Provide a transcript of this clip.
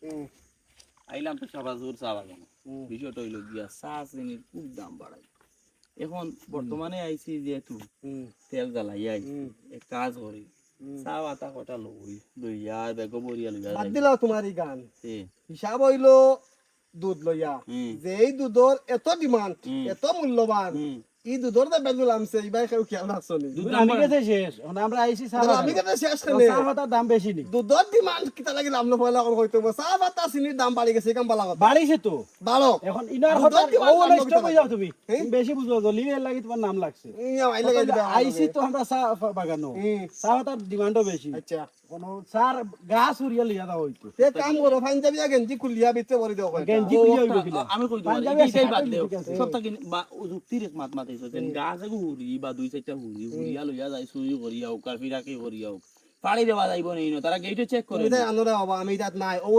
আইলাম তো সাবাজুর চা বাগানে। বিষয়টা হইল গিয়া চা চিনির খুব দাম বাড়াই। এখন বর্তমানে আইছি যেহেতু তেল জ্বালাই আইছি, এক কাজ করি চা পাতা কটা লইয়া বেগ বরিয়া লইয়া বাদ দিলাও তোমার এই গান এ হিসাব হইলো দুধ লইয়া যে এই দুধর এত ডিমান্ড এত মূল্যবান এই দুধর দা বেদুল আমছে এইবার কেউ খেয়াল রাখছো নি দুধ আমি গেছে শেষ এখন আমরা আইছি চা আমি কেন শেষ চা খেলে পাতার দাম বেশি নি দুধর ডিমান্ড কিতা লাগি নাম নপয়লা কোন হইতো চা পাতা চিনির দাম বাড়ি গেছে কাম বালা কথা বাড়িছে তো বাড়ো এখন ইনার দুধর কথা demand ও বাড়লো নষ্ট কিতা হয়ে যাও তুমি তুমি বেশি বুঝো জলি এর লাগি তোমার নাম লাগছে ইয়া আইলে গাই দিবা আইছি তো আমরা চা বাগানো চা পাতার ডিমান্ডও বেশি আচ্ছা কোন চার গাছ উড়িয়া লিয়া দাও হইতো তে কাম করো পাঞ্জাবি গেঞ্জি খুলিয়া বিতে বরি দাও গেঞ্জি খুলিয়া হইবে কিলা আমি কই দিই পাঞ্জাবি এইটাই বাদ দেও ঠিক আছে। সবটা কিন বা যুক্তির এক মাত মাতাইছো যেন গাছ আগু হুরি বা দুই চারটা হুরি হুরিয়া লইয়া যাই চুরি করিয়া হোক আর ফিরাকে করিয়া হোক পাড়ি দেওয়া যাইব নেই তারা গেইটে চেক করে তুমি তাই আনোরা বাবা আমি তাত নাই ও